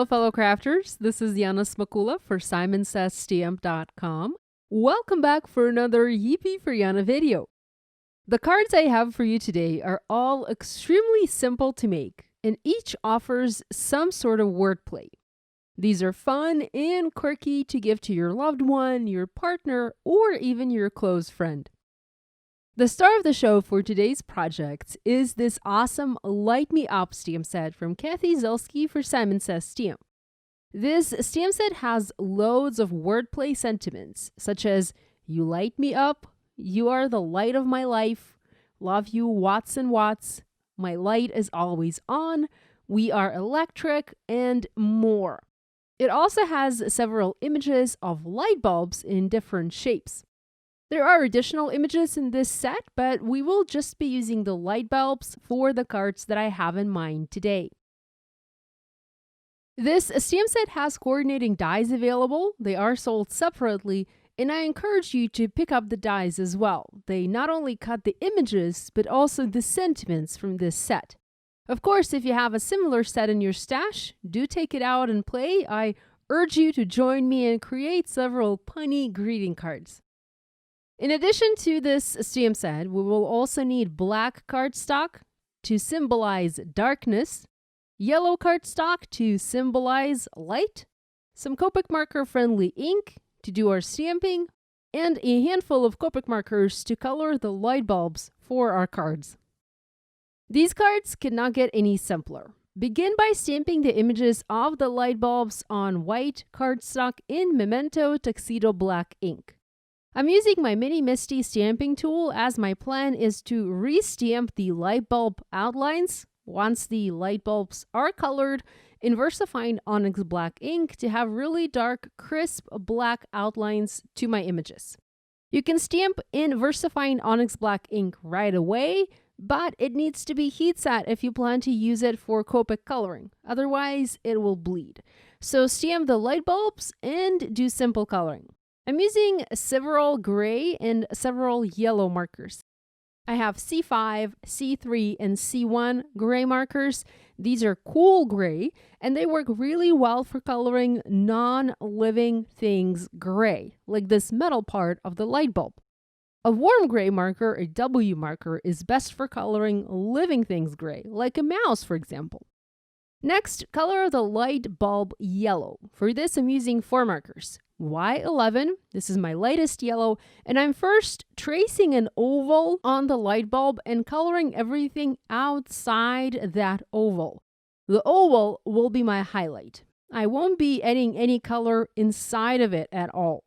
Hello, fellow crafters. This is Yana Smakula for SimonsStamp.com. Welcome back for another Yippee for Yana video. The cards I have for you today are all extremely simple to make, and each offers some sort of wordplay. These are fun and quirky to give to your loved one, your partner, or even your close friend. The star of the show for today's project is this awesome Light Me Up stamp set from Kathy Zelski for Simon Says Stamp. This stamp set has loads of wordplay sentiments, such as, "You light me up," "You are the light of my life," "Love you watts and watts," "My light is always on," "We are electric," and more. It also has several images of light bulbs in different shapes. There are additional images in this set, but we will just be using the light bulbs for the cards that I have in mind today. This stamp set has coordinating dies available. They are sold separately, and I encourage you to pick up the dies as well. They not only cut the images, but also the sentiments from this set. Of course, if you have a similar set in your stash, do take it out and play. I urge you to join me and create several punny greeting cards. In addition to this stamp set, we will also need black cardstock to symbolize darkness, yellow cardstock to symbolize light, some Copic marker friendly ink to do our stamping, and a handful of Copic markers to color the light bulbs for our cards. These cards cannot get any simpler. Begin by stamping the images of the light bulbs on white cardstock in Memento TUXEDO black ink. I'm using my mini MISTI stamping tool as my plan is to re-stamp the light bulb outlines once the light bulbs are colored in VersaFine ONYX black ink to have really dark, crisp black outlines to my images. You can stamp in VersaFine ONYX black ink right away, but it needs to be heat set if you plan to use it for Copic coloring. Otherwise, it will bleed. So stamp the light bulbs and do simple coloring. I'm using several gray and several yellow markers. I have C5, C3, and C1 gray markers. These are cool gray, and they work really well for coloring non-living things gray, like this metal part of the light bulb. A warm gray marker, a W marker, is best for coloring living things gray, like a mouse, for example. Next, color the light bulb yellow. For this, I'm using 4 markers. Y11, this is my lightest yellow, and I'm first tracing an oval on the light bulb and coloring everything outside that oval. The oval will be my highlight. I won't be adding any color inside of it at all.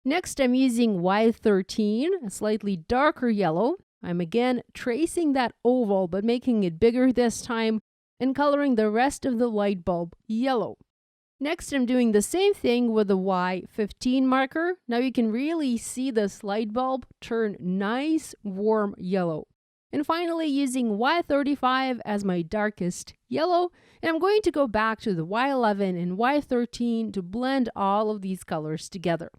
Next, I'm using Y13, a slightly darker yellow. I'm again tracing that oval, but making it bigger this time, and coloring the rest of the light bulb yellow. Next, I'm doing the same thing with the Y15 marker. Now you can really see this light bulb turn nice, warm yellow. And finally, using Y35 as my darkest yellow, and I'm going to go back to the Y11 and Y13 to blend all of these colors together.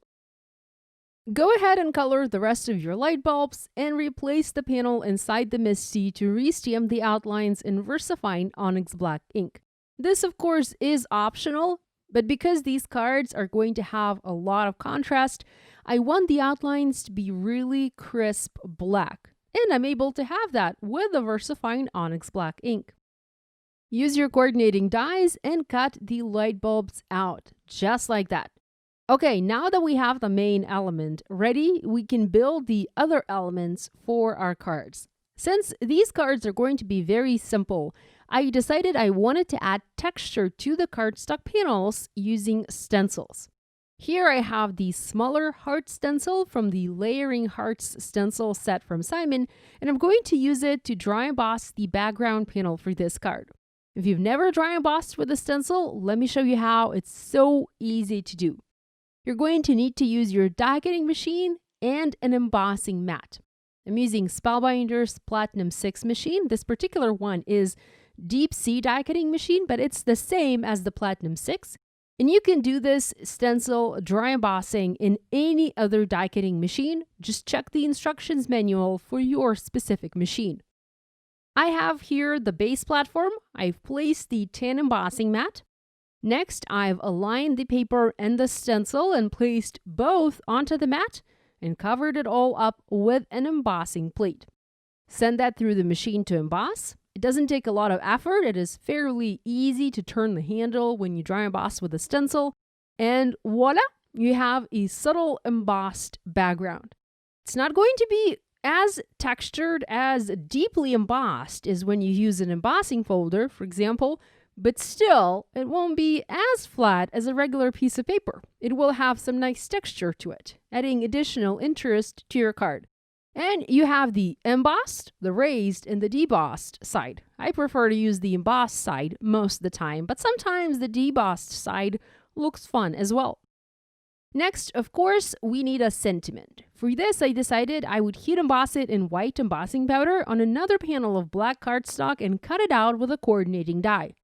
Go ahead and color the rest of your light bulbs and replace the panel inside the MISTI to re-stamp the outlines in VersaFine ONYX black ink. This, of course, is optional, but because these cards are going to have a lot of contrast, I want the outlines to be really crisp black, and I'm able to have that with the VersaFine ONYX black ink. Use your coordinating dies and cut the light bulbs out, just like that. Okay, now that we have the main element ready, we can build the other elements for our cards. Since these cards are going to be very simple, I decided I wanted to add texture to the cardstock panels using stencils. Here I have the smaller heart stencil from the Layering Hearts stencil set from Simon, and I'm going to use it to dry emboss the background panel for this card. If you've never dry embossed with a stencil, let me show you how. It's so easy to do. You're going to need to use your die cutting machine and an embossing mat. I'm using Spellbinders Platinum 6 machine. This particular one is Deep Sea die cutting machine, but it's the same as the Platinum 6. And you can do this stencil dry embossing in any other die cutting machine. Just check the instructions manual for your specific machine. I have here the base platform. I've placed the tan embossing mat. Next, I've aligned the paper and the stencil and placed both onto the mat and covered it all up with an embossing plate. Send that through the machine to emboss. It doesn't take a lot of effort. It is fairly easy to turn the handle when you dry emboss with a stencil. And voila, you have a subtle embossed background. It's not going to be as textured, as deeply embossed as when you use an embossing folder, for example, but still, it won't be as flat as a regular piece of paper. It will have some nice texture to it, adding additional interest to your card. And you have the embossed, the raised, and the debossed side. I prefer to use the embossed side most of the time, but sometimes the debossed side looks fun as well. Next, of course, we need a sentiment. For this, I decided I would heat emboss it in white embossing powder on another panel of black cardstock and cut it out with a coordinating die.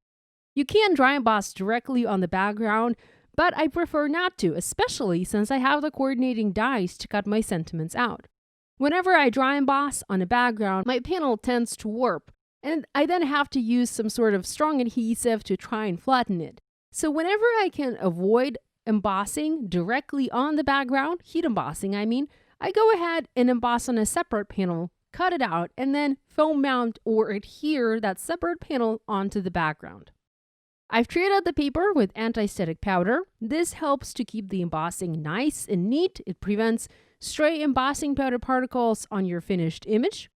You can dry emboss directly on the background, but I prefer not to, especially since I have the coordinating dies to cut my sentiments out. Whenever I dry emboss on a background, my panel tends to warp, and I then have to use some sort of strong adhesive to try and flatten it. So whenever I can avoid embossing directly on the background, heat embossing I mean, I go ahead and emboss on a separate panel, cut it out, and then foam mount or adhere that separate panel onto the background. I've treated the paper with anti-static powder. This helps to keep the embossing nice and neat. It prevents stray embossing powder particles on your finished image.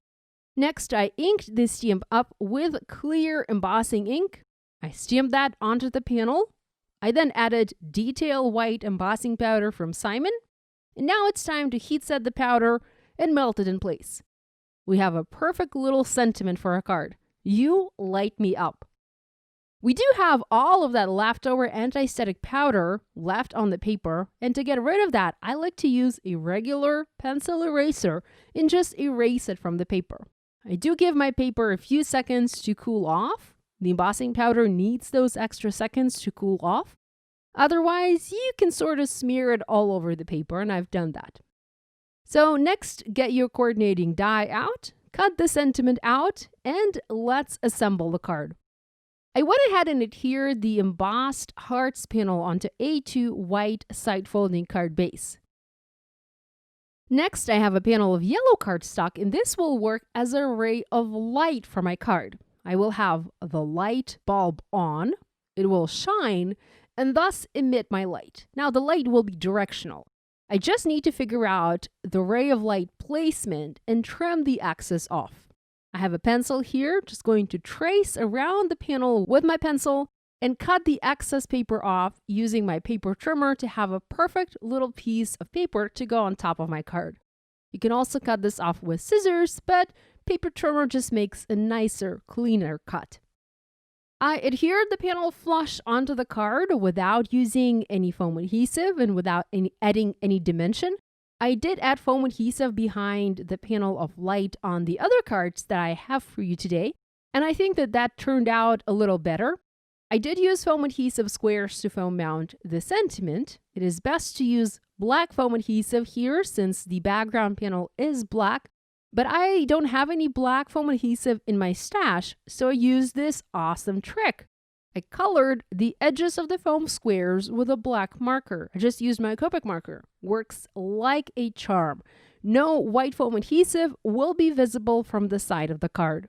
Next, I inked this stamp up with clear embossing ink. I stamped that onto the panel. I then added detail white embossing powder from Simon. And now it's time to heat set the powder and melt it in place. We have a perfect little sentiment for a card. You light me up. We do have all of that leftover anti-static powder left on the paper, and to get rid of that, I like to use a regular pencil eraser and just erase it from the paper. I do give my paper a few seconds to cool off. The embossing powder needs those extra seconds to cool off. Otherwise, you can sort of smear it all over the paper, and I've done that. So next, get your coordinating die out, cut the sentiment out, and let's assemble the card. I went ahead and adhered the embossed hearts panel onto A2 white side folding card base. Next, I have a panel of yellow cardstock, and this will work as a ray of light for my card. I will have the light bulb on, it will shine, and thus emit my light. Now, the light will be directional. I just need to figure out the ray of light placement and trim the excess off. I have a pencil here, just going to trace around the panel with my pencil and cut the excess paper off using my paper trimmer to have a perfect little piece of paper to go on top of my card. You can also cut this off with scissors, but paper trimmer just makes a nicer, cleaner cut. I adhered the panel flush onto the card without using any foam adhesive and without adding any dimension. I did add foam adhesive behind the panel of light on the other cards that I have for you today, and I think that turned out a little better. I did use foam adhesive squares to foam mount the sentiment. It is best to use black foam adhesive here since the background panel is black, but I don't have any black foam adhesive in my stash, so I used this awesome trick. I colored the edges of the foam squares with a black marker. I just used my Copic marker. Works like a charm. No white foam adhesive will be visible from the side of the card.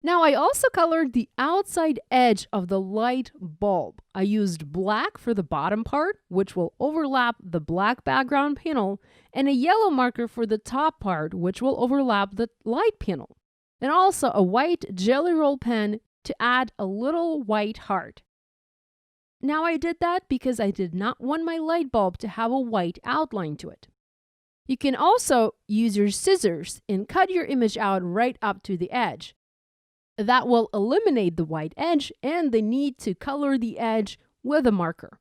Now, I also colored the outside edge of the light bulb. I used black for the bottom part, which will overlap the black background panel, and a yellow marker for the top part, which will overlap the light panel. And also a white Jelly Roll pen to add a little white heart. Now, I did that because I did not want my light bulb to have a white outline to it. You can also use your scissors and cut your image out right up to the edge. That will eliminate the white edge and the need to color the edge with a marker.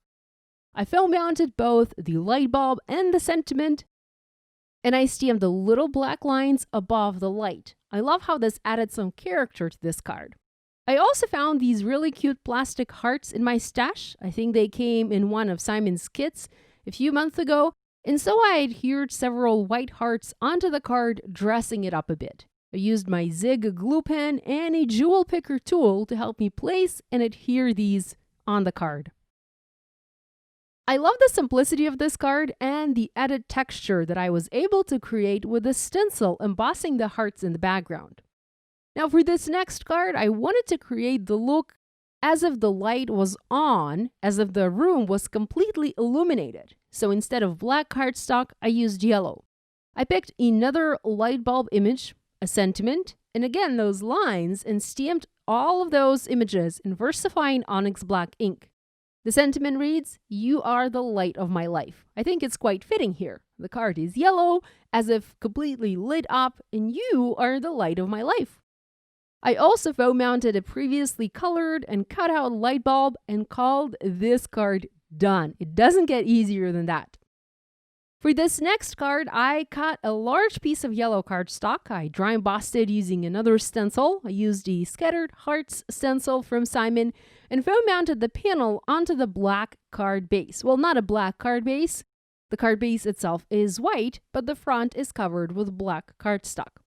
I foam mounted both the light bulb and the sentiment, and I stamped the little black lines above the light. I love how this added some character to this card. I also found these really cute plastic hearts in my stash. I think they came in one of Simon's kits a few months ago, and so I adhered several white hearts onto the card, dressing it up a bit. I used my Zig glue pen and a jewel picker tool to help me place and adhere these on the card. I love the simplicity of this card and the added texture that I was able to create with the stencil embossing the hearts in the background. Now for this next card, I wanted to create the look as if the light was on, as if the room was completely illuminated. So instead of black cardstock, I used yellow. I picked another light bulb image, a sentiment, and again those lines, and stamped all of those images in VersaFine ONYX black ink. The sentiment reads, "You are the light of my life." I think it's quite fitting here. The card is yellow, as if completely lit up, and you are the light of my life. I also foam mounted a previously colored and cut out light bulb and called this card done. It doesn't get easier than that. For this next card, I cut a large piece of yellow cardstock. I dry embossed it using another stencil. I used the Scattered Hearts stencil from Simon and foam mounted the panel onto the black card base. Well, not a black card base. The card base itself is white, but the front is covered with black cardstock.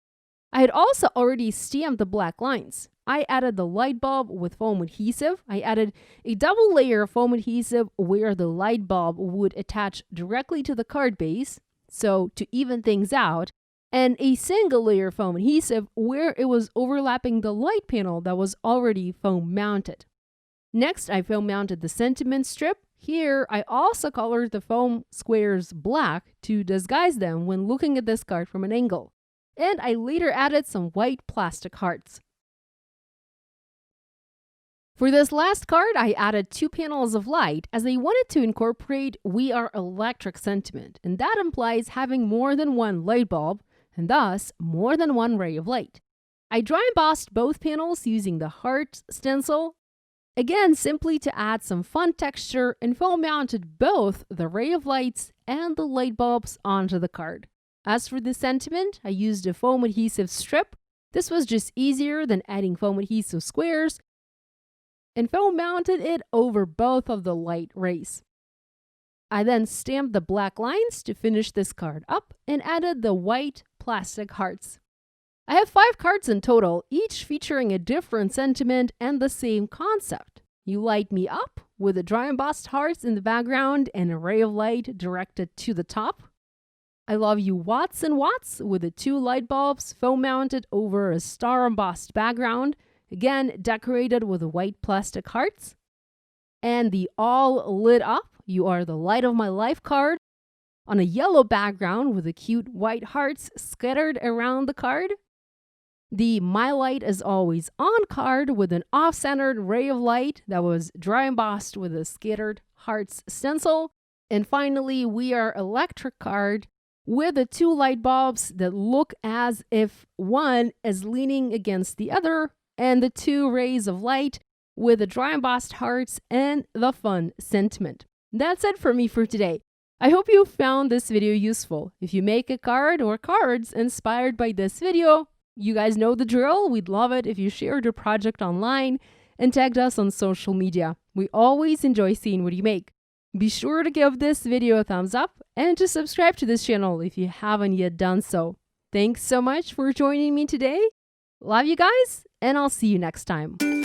I had also already stamped the black lines. I added the light bulb with foam adhesive. I added a double layer of foam adhesive where the light bulb would attach directly to the card base, so to even things out, and a single layer of foam adhesive where it was overlapping the light panel that was already foam mounted. Next, I foam mounted the sentiment strip. Here, I also colored the foam squares black to disguise them when looking at this card from an angle. And I later added some white plastic hearts. For this last card, I added 2 panels of light as I wanted to incorporate "We Are Electric" sentiment, and that implies having more than one light bulb, and thus more than one ray of light. I dry embossed both panels using the heart stencil, again simply to add some fun texture, and foam mounted both the ray of lights and the light bulbs onto the card. As for the sentiment, I used a foam adhesive strip. This was just easier than adding foam adhesive squares, and foam mounted it over both of the light rays. I then stamped the black lines to finish this card up and added the white plastic hearts. I have 5 cards in total, each featuring a different sentiment and the same concept. You light me up with the dry embossed hearts in the background and a ray of light directed to the top. I love you watts and watts with the 2 light bulbs foam mounted over a star embossed background, again decorated with white plastic hearts. And the all lit up "You Are the Light of My Life" card on a yellow background with the cute white hearts scattered around the card. The "My Light Is Always On" card with an off-centered ray of light that was dry embossed with a scattered hearts stencil. And finally, "We Are Electric" card with the 2 light bulbs that look as if one is leaning against the other, and the 2 rays of light with the dry embossed hearts and the fun sentiment. That's it for me for today. I hope you found this video useful. If you make a card or cards inspired by this video, you guys know the drill. We'd love it if you shared your project online and tagged us on social media. We always enjoy seeing what you make. Be sure to give this video a thumbs up and to subscribe to this channel if you haven't yet done so. Thanks so much for joining me today. Love you guys, and I'll see you next time.